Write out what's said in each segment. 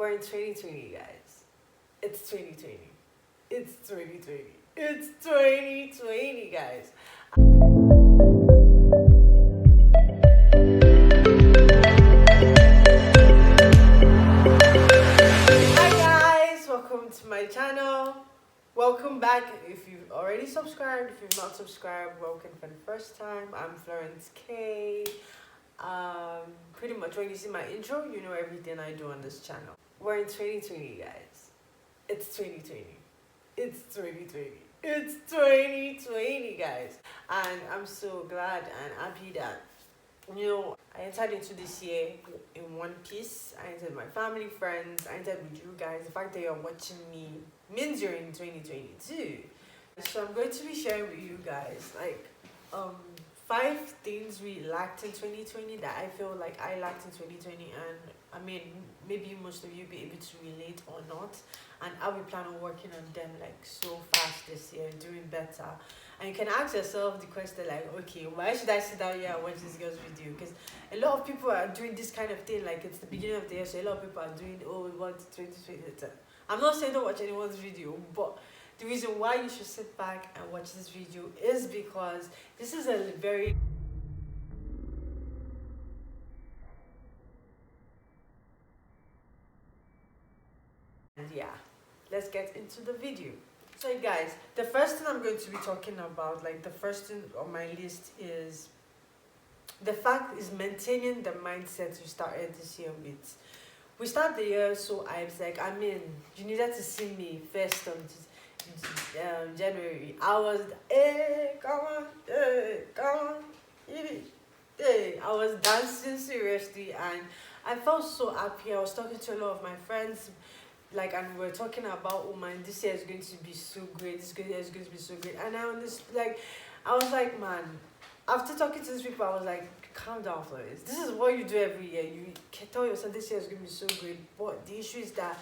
We're in 2020, guys. It's 2020. It's 2020. It's 2020, guys. Hi, guys. Welcome to my channel. Welcome back. If you've already subscribed, if you've not subscribed, welcome for the first time. I'm Florence K. Pretty much when you see my intro, you know everything I do on this channel. We're in 2020, guys. It's 2020. It's 2020. It's 2020, guys. And I'm so glad and happy that, I entered into this year in one piece. I entered my family, friends. I entered with you guys. The fact that you're watching me means you're in 2022. So I'm going to be sharing with you guys, five things we lacked in 2020 that I feel like I lacked in 2020, and I mean maybe most of you be able to relate or not, and how we plan on working on them like so fast this year, doing better. And you can ask yourself the question like, okay, why should I sit down here and watch this girl's video? Because a lot of people are doing this kind of thing, like it's the beginning of the year, so a lot of people are doing, oh, we want 2020. I'm not saying don't watch anyone's video, but the reason why you should sit back and watch this video is because this is a very yeah, let's get into the video. So guys, the first thing I'm going to be talking about, like the first thing on my list, is the fact is maintaining the mindset you started this year with. We start the year so I was like, you needed to see me first on January. I was, hey, come on, hey, come on, hey. I was dancing seriously and I felt so happy. I was talking to a lot of my friends, and we were talking about, oh man, this year is going to be so great. This year is going to be so great. And I was like, man, after talking to these people, I was like, calm down, Florence. This is what you do every year. You can tell yourself this year is going to be so great. But the issue is that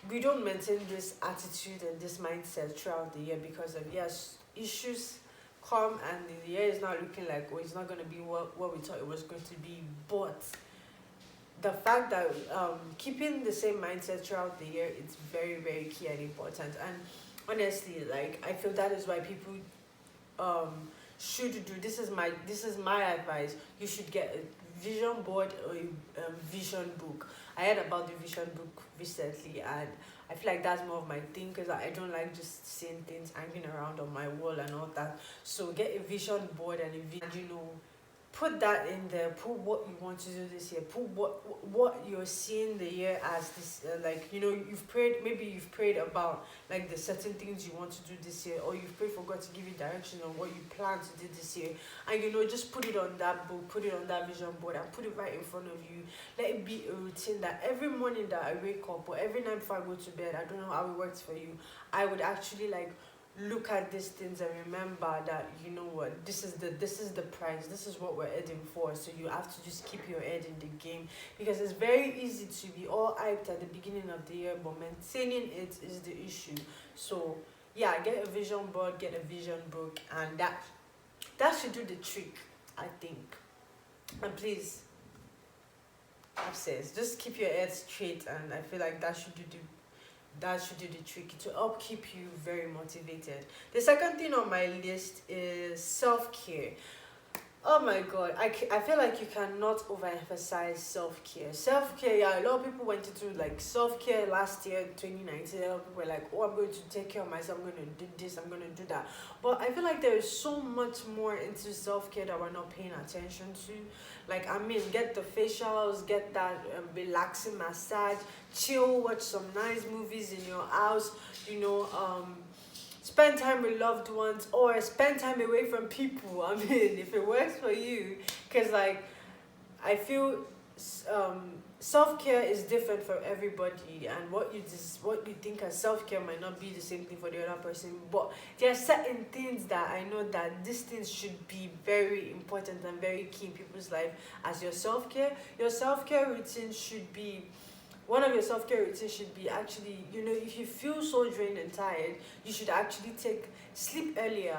we don't maintain this attitude and this mindset throughout the year because of, yes, issues come and the year is not looking like, oh, it's not going to be what we thought it was going to be. But the fact that keeping the same mindset throughout the year is very, very key and important. And honestly, I feel that is why people should do, this is my advice, you should get a vision board or a vision book. I heard about the vision book recently and I feel like that's more of my thing because I don't like just seeing things hanging around on my wall and all that. So get a vision board and put that in there, put what you want to do this year, put what you're seeing the year as this, you've prayed about like the certain things you want to do this year, or you've prayed for God to give you direction on what you plan to do this year, and just put it on that book, put it on that vision board and put it right in front of you. Let it be a routine that every morning that I wake up or every night before I go to bed, I don't know how it works for you, I would actually look at these things and remember that, you know what, this is the prize, this is what we're heading for. So you have to just keep your head in the game, because it's very easy to be all hyped at the beginning of the year, but maintaining it is the issue. So yeah, get a vision board, get a vision book, and that should do the trick, I think. And please, upstairs, just keep your head straight, and I feel like that should do the trick to help keep you very motivated. The second thing on my list is self-care. Oh my god, I feel like you cannot overemphasize self-care. Self-care, yeah, a lot of people went into self-care last year, 2019. A lot of people were like, oh, I'm going to take care of myself, I'm going to do this, I'm going to do that. But I feel like there is so much more into self-care that we're not paying attention to. Get the facials, get that relaxing massage, chill, watch some nice movies in your house, spend time with loved ones or spend time away from people. If it works for you, because I feel self-care is different for everybody, and what you think as self-care might not be the same thing for the other person. But there are certain things that I know that these things should be very important and very key in people's life as your self-care. Your self-care routine should be, one of your self-care routines should be actually, if you feel so drained and tired, you should actually sleep earlier.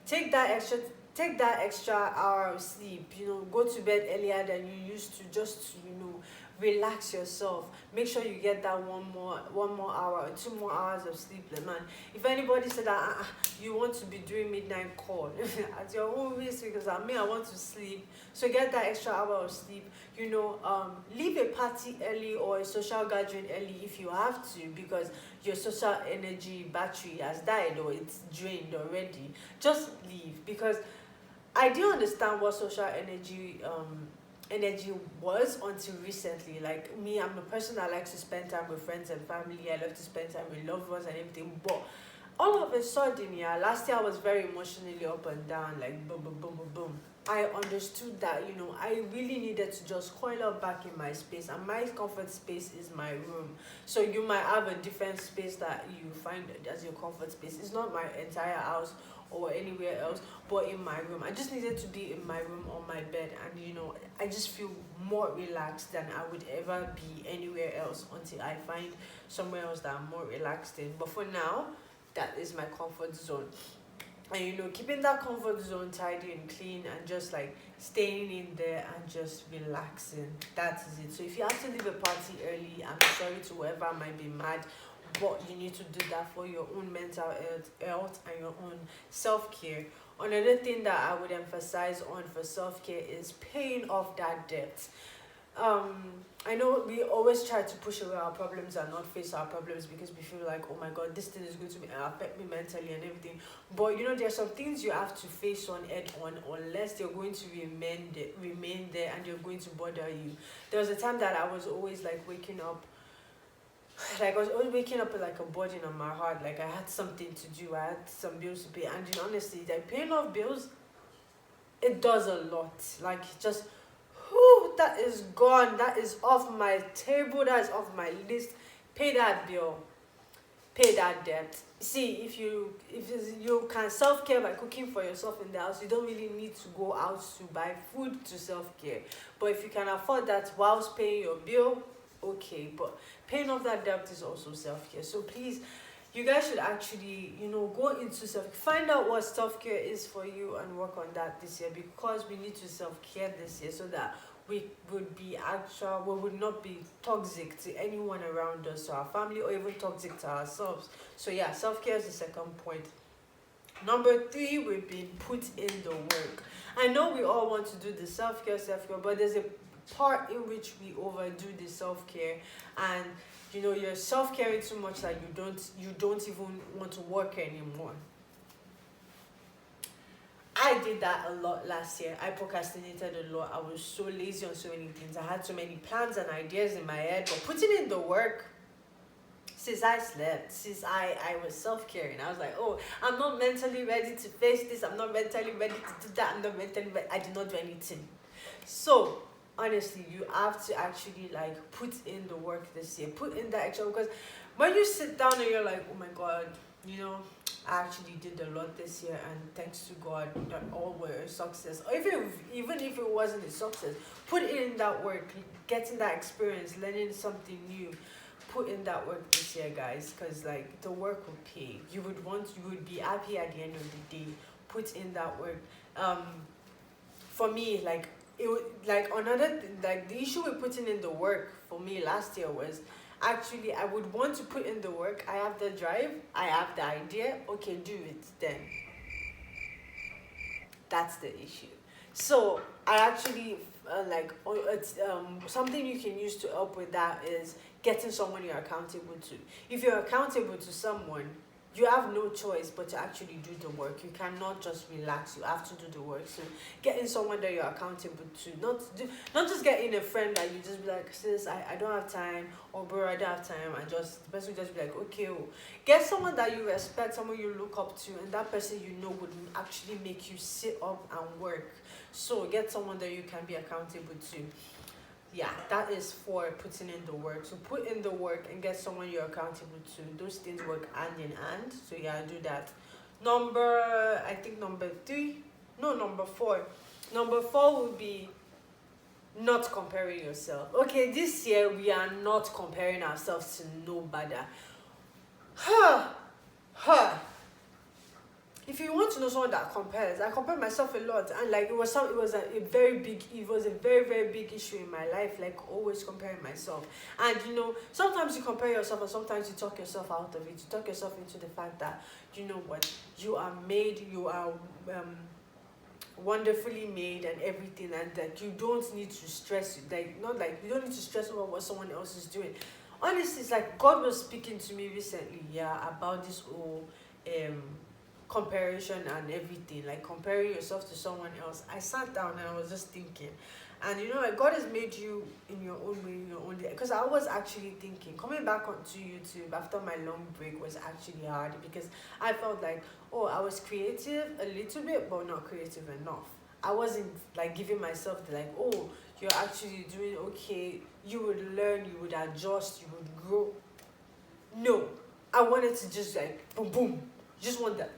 Take that extra hour of sleep, go to bed earlier than you used to, just to, relax yourself. Make sure you get that one more hour or 2 more hours of sleep, like, man. If anybody said that you want to be doing midnight call at your own risk, because I want to sleep, so get that extra hour of sleep. Leave a party early or a social gathering early if you have to, because your social energy battery has died or it's drained already. Just leave, because I do understand what social energy was until recently. Like me, I'm a person that likes to spend time with friends and family. I love to spend time with loved ones and everything. But all of a sudden, yeah, last year I was very emotionally up and down, like boom, boom, boom, boom, boom. I understood that, I really needed to just coil up back in my space, and my comfort space is my room. So you might have a different space that you find as your comfort space. It's not my entire house or anywhere else, but in my room. I just needed to be in my room on my bed, and I just feel more relaxed than I would ever be anywhere else until I find somewhere else that I'm more relaxed in. But for now, that is my comfort zone. And keeping that comfort zone tidy and clean, and just like staying in there and just relaxing. That is it. So if you have to leave a party early, I'm sorry to whoever might be mad, but you need to do that for your own mental health and your own self-care. Another thing that I would emphasize on for self-care is paying off that debt. I know we always try to push away our problems and not face our problems, because we feel like, oh my god, this thing is going to affect me mentally and everything. But there are some things you have to face on head on, unless they're going to remain there and they're going to bother you. There was a time that I was always like waking up, like I was always waking up with like a burden on my heart, like I had something to do, I had some bills to pay. And honestly, like paying off bills, it does a lot. Like just, whew, that is gone, that is off my table, that is off my list. Pay that bill, pay that debt. See, if you can self-care by cooking for yourself in the house, you don't really need to go out to buy food to self-care. But if you can afford that whilst paying your bill, okay. But paying off that debt is also self-care. So please, you guys should actually go into find out what self-care is for you and work on that this year, because we need to self-care this year, so that we would not be toxic to anyone around us, to our family, or even toxic to ourselves. So yeah, self-care is the second point. Number 3 would be put in the work. I know we all want to do the self-care, but there's a part in which we overdo the self-care, and you're self-caring too much that you don't even want to work anymore. I did that a lot last year. I procrastinated a lot. I was so lazy on so many things. I had so many plans and ideas in my head, but putting in the work, since I slept, since I was self-caring, I was like, oh, I'm not mentally ready to face this, I'm not mentally ready to do that, I'm not mentally ready. I did not do anything. So honestly, you have to actually like put in the work this year, put in that extra, because when you sit down and you're like, oh my god, I actually did a lot this year, and thanks to God that all were a success. Or even if it wasn't a success, put in that work, getting that experience, learning something new. Put in that work this year, guys, because like the work will pay. You would be happy at the end of the day. Put in that work. For me, like it would, like another like the issue with putting in the work for me last year was, actually I would want to put in the work. I have the drive, I have the idea, okay, do it then. That's the issue. So I actually it's something you can use to help with that is getting someone you're accountable to. If you're accountable to someone, you have no choice but to actually do the work. You cannot just relax, you have to do the work. So getting someone that you're accountable to, not just getting a friend that you just be like, sis, I don't have time, or bro, I don't have time, and just the person will just be like, okay, oh. Get someone that you respect, someone you look up to, and that person would actually make you sit up and work. So get someone that you can be accountable to. Yeah, that is for putting in the work. So put in the work and get someone you're accountable to. Those things work hand in hand. So yeah, do that. Number 4. Number 4 would be not comparing yourself. Okay, this year we are not comparing ourselves to nobody. if you want to know someone that compares, I compare myself a lot, and like it was a very big issue in my life, like always comparing myself. And sometimes you compare yourself, and sometimes you talk yourself out of it. You talk yourself into the fact that you know what, you are made, you are wonderfully made and everything, and that you don't need to stress, like not like you don't need to stress over what someone else is doing. Honestly, it's like God was speaking to me recently, yeah, about this whole um comparison and everything, like comparing yourself to someone else. I sat down and I was just thinking, and like God has made you in your own way, in your own day. Because I was actually thinking, coming back onto YouTube after my long break was actually hard, because I felt like, oh, I was creative a little bit, but not creative enough. I wasn't like giving myself the like, oh, you're actually doing okay. You would learn, you would adjust, you would grow. No, I wanted to just like boom, boom. Just want that,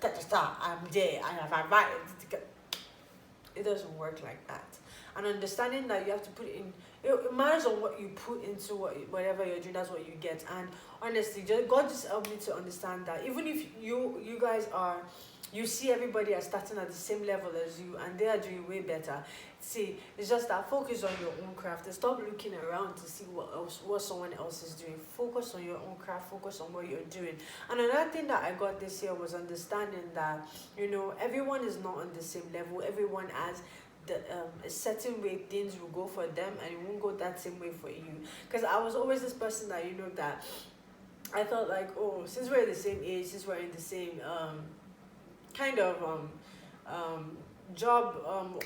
I'm there, I have arrived. It doesn't work like that. And understanding that you have to put in, it matters on what you put into whatever you're doing, that's what you get. And honestly, God just helped me to understand that even if you guys are, you see everybody as starting at the same level as you, and they are doing way better. See, it's just that focus on your own craft and stop looking around to see what someone else is doing. Focus on your own craft, focus on what you're doing. And another thing that I got this year was understanding that everyone is not on the same level. Everyone has a certain way things will go for them, and it won't go that same way for you. Because I was always this person that that I felt like, oh, since we're the same age, since we're in the same kind of job,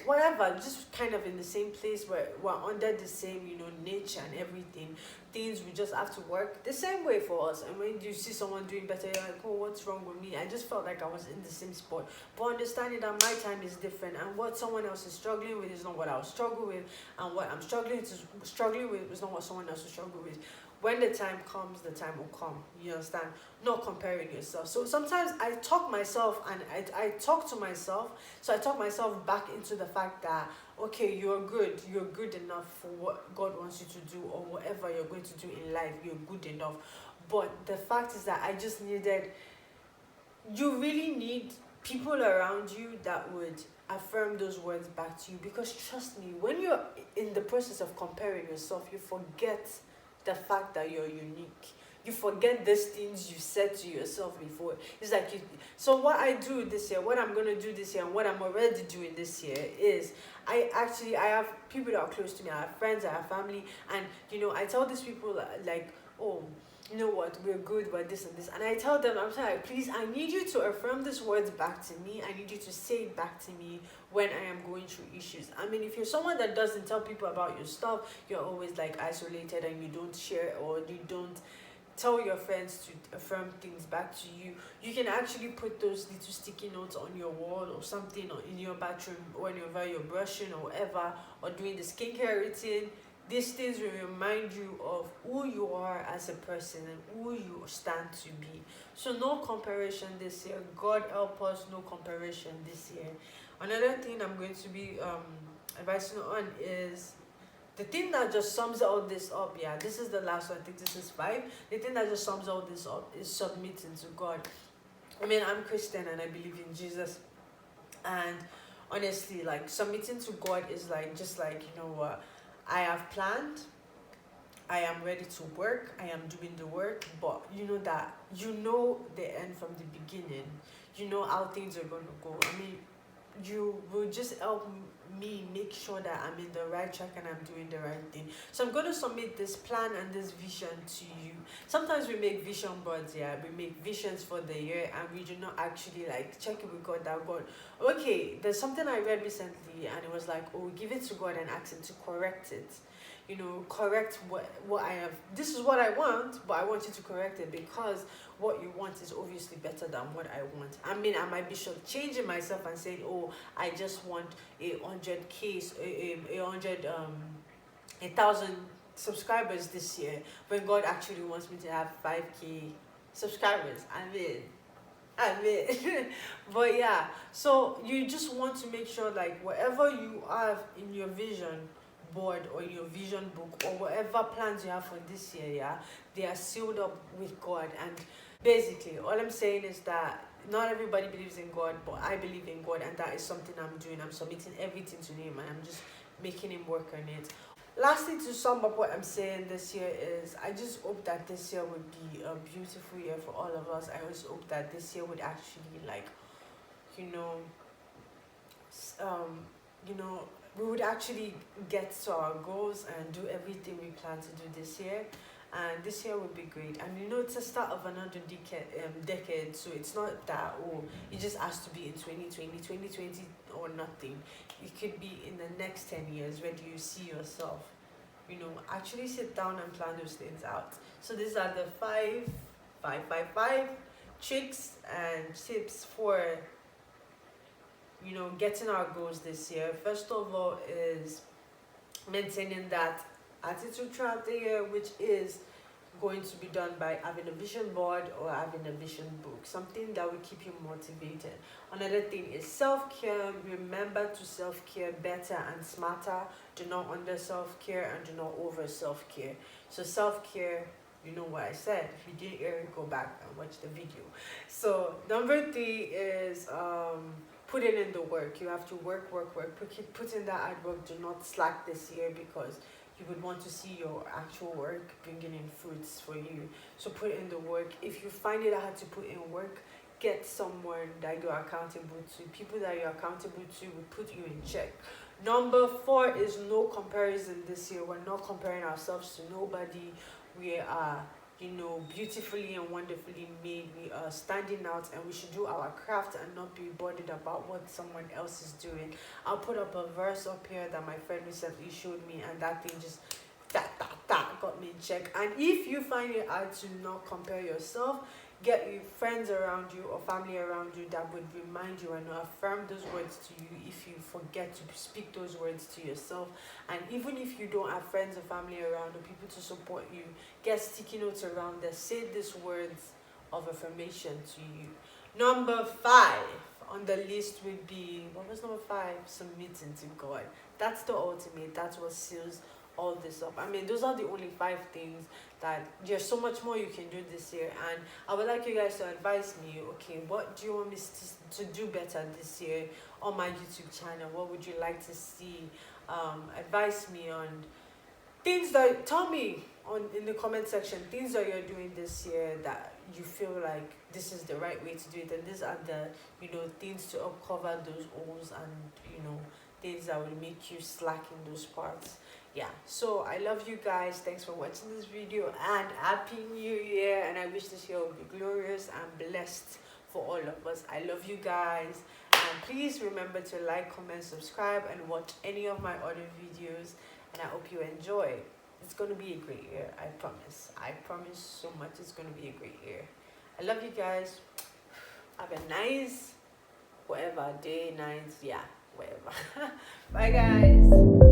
whatever, just kind of in the same place, where we're under the same nature and everything, things we just have to work the same way for us. And when you see someone doing better, you're like, oh, what's wrong with me? I just felt like I was in the same spot, but understanding that my time is different, and what someone else is struggling with is not what I'll struggle with, and what I'm struggling with is not what someone else will struggle with. When the time comes, the time will come. You understand? Not comparing yourself. So sometimes I talk myself, and I talk to myself. So I talk myself back into the fact that, okay, you're good. You're good enough for what God wants you to do, or whatever you're going to do in life. You're good enough. But the fact is that you really need people around you that would affirm those words back to you. Because trust me, when you're in the process of comparing yourself, you forget the fact that you're unique. You forget these things you said to yourself before. It's like so what I do this year, what I'm gonna do this year, and what I'm already doing this year is I have people that are close to me. I have friends, I have family, and I tell these people like, oh, you know what, we're good, we're this and this. And I tell them, I'm sorry, please, I need you to affirm these words back to me. I need you to say it back to me when I am going through issues. I mean, if you're someone that doesn't tell people about your stuff, you're always like isolated, and you don't share, or you don't tell your friends to affirm things back to you, you can actually put those little sticky notes on your wall or something, or in your bathroom whenever you're brushing or whatever, or doing the skincare routine. These things will remind you of who you are as a person and who you stand to be. So no comparison this year. God help us, no comparison this year. Another thing I'm going to be advising on is the thing that just sums all this up. Yeah, this is the last one. I think this is 5. The thing that just sums all this up is submitting to God. I mean, I'm Christian and I believe in Jesus. And honestly, like, submitting to God is like, just like, what? I have planned, I am ready to work, I am doing the work, but that the end from the beginning, how things are going to go. I mean, you will just help me make sure that I'm in the right track and I'm doing the right thing. So I'm going to submit this plan and this vision to you. Sometimes we make vision boards, yeah, we make visions for the year, and we do not actually like check it with God, that God, okay, there's something I read recently, and it was like, oh, give it to God and ask him to correct it. Correct what I have. This is what I want, but I want you to correct it, because what you want is obviously better than what I want. I mean, I might be changing myself and saying, oh, I just want 100K, a thousand subscribers this year, when God actually wants me to have 5K subscribers. I mean, but yeah. So you just want to make sure, like, whatever you have in your vision board or your vision book, or whatever plans you have for this year, yeah, they are sealed up with God. And basically all I'm saying is that not everybody believes in God, but I believe in God, and that is something I'm doing. I'm submitting everything to Him, and I'm just making Him work on it. Lastly, to sum up what I'm saying this year is, I just hope that this year would be a beautiful year for all of us. I also hope that this year would actually, like, you know, um, you know, we would actually get to our goals and do everything we plan to do this year. And this year would be great. And it's the start of another decade, so it's not that, oh, it just has to be in 2020 or nothing. It could be in the next 10 years. Where do you see yourself? Actually sit down and plan those things out. So these are the five tricks and tips for getting our goals this year. First of all is maintaining that attitude throughout the year, which is going to be done by having a vision board or having a vision book, something that will keep you motivated. Another thing is self-care. Remember to self-care better and smarter. Do not under self-care and do not over self-care. So self-care, you know what I said. If you didn't hear it, go back and watch the video. So number 3 is putting in the work. You have to work. Put in that hard work. Do not slack this year, because you would want to see your actual work bringing in fruits for you. So put in the work. If you find it hard to put in work, get someone that you're accountable to. People that you're accountable to will put you in check. Number 4 is no comparison this year. We're not comparing ourselves to nobody. We are beautifully and wonderfully made. We are standing out, and we should do our craft and not be bothered about what someone else is doing. I'll put up a verse up here that my friend recently showed me, and that thing just got me in check. And if you find it hard to not compare yourself, get your friends around you or family around you that would remind you and affirm those words to you if you forget to speak those words to yourself. And even if you don't have friends or family around or people to support you, get sticky notes around that say these words of affirmation to you. Number 5 on the list would be, what was number 5? Submitting to God. That's the ultimate. That's what seals all this up. I mean, those are the only 5 things. That there's so much more you can do this year, and I would like you guys to advise me. Okay, what do you want me to do better this year on my YouTube channel? What would you like to see? Advise me on things that, tell me in the comment section, things that you're doing this year that you feel like this is the right way to do it, and these are the things to cover those holes, and things that will make you slack in those parts. Yeah, so I love you guys. Thanks for watching this video, and Happy New Year, and I wish this year will be glorious and blessed for all of us. I love you guys, and please remember to like, comment, subscribe, and watch any of my other videos, and I hope you enjoy. It's going to be a great year, I promise. I promise so much. It's going to be a great year. I love you guys. Have a nice whatever day, night, yeah, whatever. Bye guys.